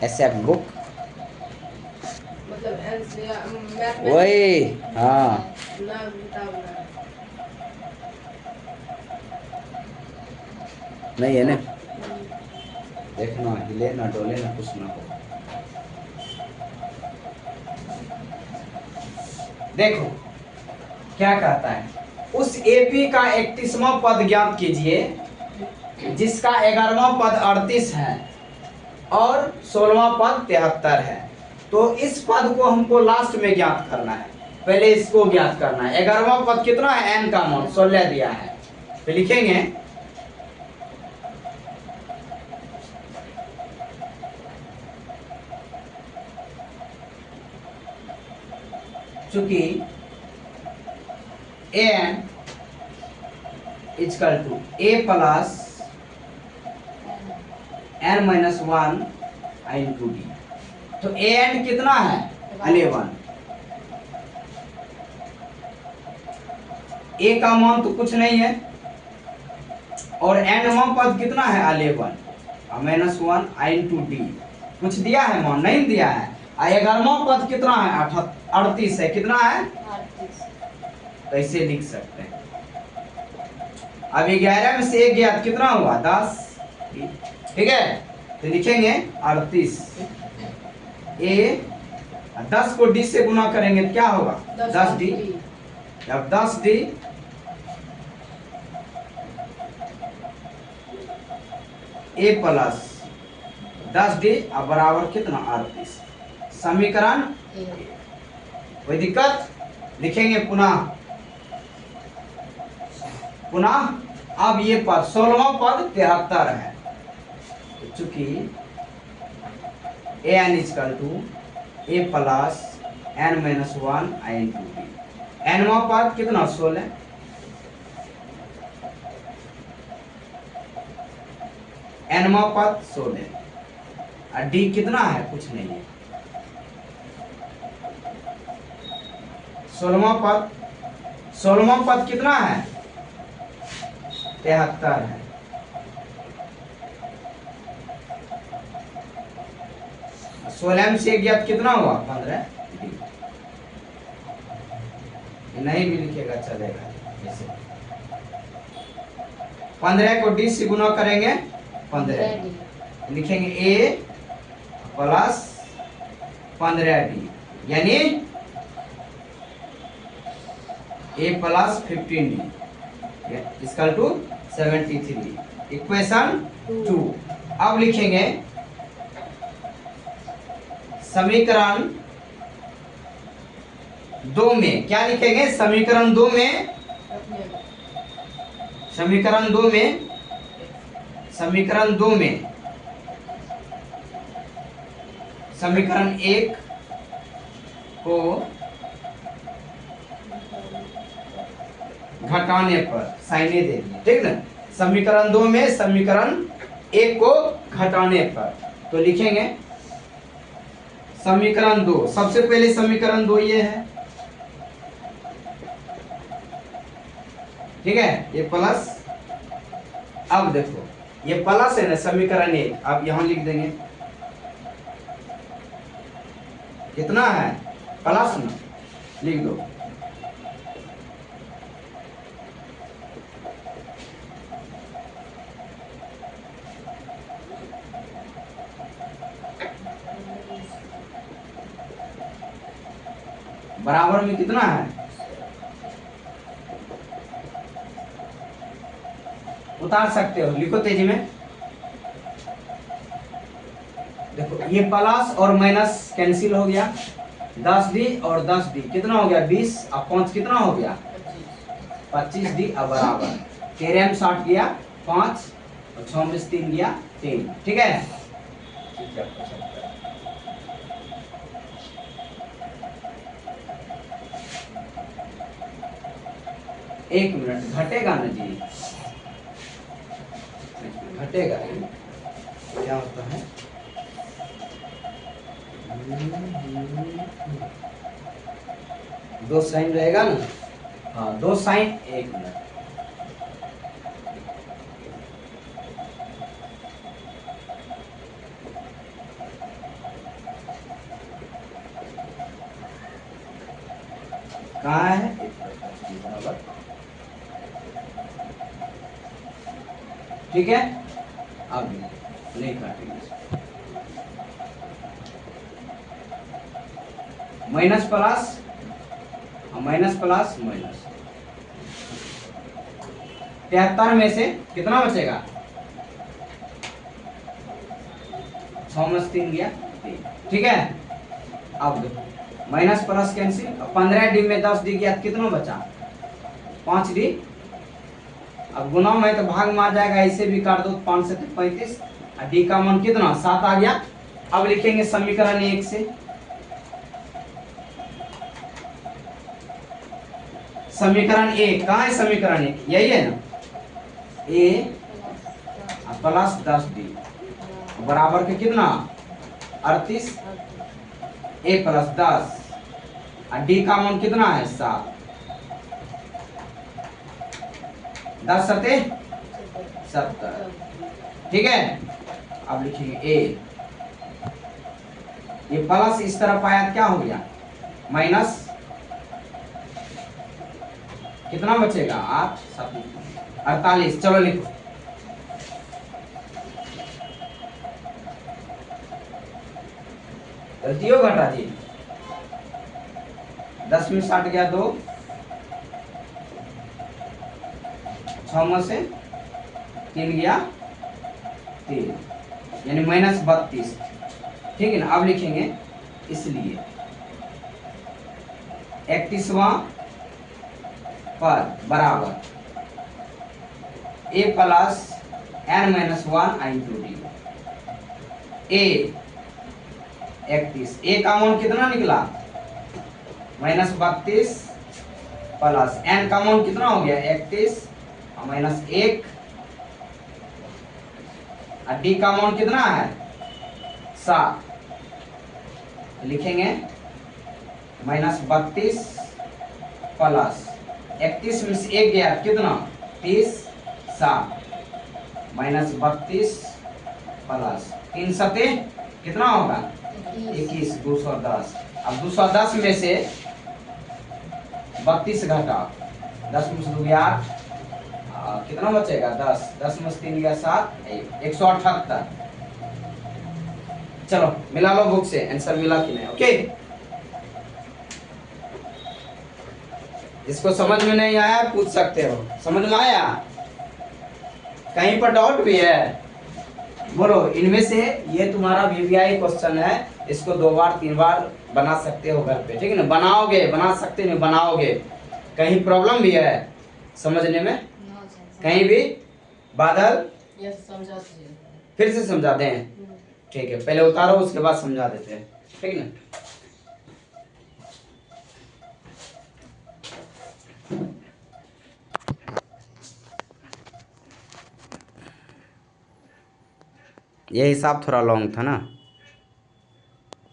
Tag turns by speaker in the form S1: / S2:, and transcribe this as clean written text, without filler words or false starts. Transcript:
S1: Accept book,
S2: मतलब
S1: वही हाँ।
S2: ना किताब ना।
S1: नहीं है ना, देखना हिले ना डोले ना कुछ ना हो। देखो क्या कहता है, उस एपी का 31वां पद ज्ञात कीजिए जिसका 11वां पद 38 है और 16वां पद 73 है। तो इस पद को हमको लास्ट में ज्ञात करना है, पहले इसको ज्ञात करना है। 11वां पद कितना है, n का मान 16 दिया है, तो लिखेंगे चूंकि an equal to a plus n minus 1 into डी, तो an कितना है 11, a का मान तो कुछ नहीं है और nवां पद कितना है 11 माइनस 1 इंटू डी, कुछ दिया है मान नहीं दिया है। 11वां पद कितना है 38 है, कितना है
S2: 38।
S1: तो ऐसे लिख सकते हैं। अब 11 में से 1 गया कितना हुआ 10, ठीक है, तो लिखेंगे 38 ए 10 को डी से गुना करेंगे तो क्या होगा 10 डी। अब 10 डी ए प्लस 10 डी अब बराबर कितना 38, समीकरण कोई दिक्कत, लिखेंगे पुनः पुनः। अब ये पद 16वां पद 73 है, तो चूंकि a n equal to a plus n minus 1 into d, एनवां पद कितना 16, एनवां पद 16 और डी कितना है कुछ नहीं है। 16वां पद कितना है 73 है, सोलह में से ज्ञात कितना हुआ 15 डी, नहीं भी लिखेगा चलेगा ऐसे। 15 को डी से गुना करेंगे 15 डी, लिखेंगे ए प्लस 15 डी यानी a plus 15 d equal to 73, equation 2। अब लिखेंगे समीकरण 2 में, क्या लिखेंगे समीकरण 2 में, समीकरण 2 में, समीकरण 2 में समीकरण 1 को घटाने पर साइने दे दिए, ठीक ना। समीकरण 2 में समीकरण 1 को घटाने पर तो लिखेंगे समीकरण 2, सबसे पहले समीकरण 2 ये है, ठीक है, ये प्लस। अब देखो ये प्लस है ना समीकरण 1, अब यहां लिख देंगे कितना है प्लस ना, लिख दो बराबर में कितना है, उतार सकते हो, लिखो तेजी में। देखो ये प्लस और माइनस कैंसिल हो गया, 10 डी और 10 डी कितना हो गया 20 और 5 कितना हो गया 25 डी अब बराबर 13 में 60 गया 5 और 6 में 3 गया 3, ठीक है। एक मिनट घटेगा ना जी, घटेगा क्या होता है, दो साइन रहेगा ना, हाँ 2 साइन, एक मिनट कहाँ है, a प्लस 10d बराबर, ठीक है। अब नहीं काटेंगे, minus plus minus plus minus, 73 में से कितना बचेगा, 6 में से 3 गया 3, ठीक है। अब देखो माइनस प्लस कैंसिल, 15d में 10d गया तो कितना बचा, 5d। अब गुना में तो भाग में आ जाएगा, ऐसे भी काट दो, 5 से 35, और d का मान कितना 7 आ गया। अब लिखेंगे समीकरण 1 से, समीकरण 1 कहाँ है, समीकरण 1 यही है ना, a प्लस 10d बराबर के कितना 38, a प्लस 10 और d का मान कितना है 7, 10 सते 70, ठीक है। अब लिखेंगे a, ये प्लस इस तरफ आया क्या हो गया माइनस, कितना बचेगा 8 7 48, चलो लिखो, गलती हो घटा जी, 10 में 60 गया 2, 6 में से 3 गया 3, यानी माइनस 32, ठीक है ना। अब लिखेंगे इसलिए 31वां पद बराबर a plus n minus 1 into D, a 31, a का मान कितना निकला माइनस 32 प्लस n का मान कितना हो गया 31 और माइनस 1, और d का मान कितना है 7, लिखेंगे माइनस 32 प्लस 31 में से 1 गया कितना 30, 7 माइनस 32 प्लस 3 सते कितना होगा 21, 210। अब 210 में से 32 घटा, 10 में से 2 गया 8, कितना बचेगा 10, 10 में से 3 गया 7, 178। चलो मिला लो बुक से, आंसर मिला कि नहीं, ओके। इसको समझ में नहीं आया पूछ सकते हो, समझ में आया, कहीं पर डाउट भी है बोलो। इनमें से ये तुम्हारा वीवीआई क्वेश्चन है, इसको 2 बार 3 बार बना सकते हो घर पे, ठीक है ना, बनाओगे, बना सकते नहीं बनाओगे, कहीं प्रॉब्लम भी है समझने में, कहीं भी बादल फिर से समझा दें, ठीक है, पहले उतारो उसके बाद समझा देते हैं, ठीक है ना। ये हिसाब थोड़ा लॉन्ग था ना।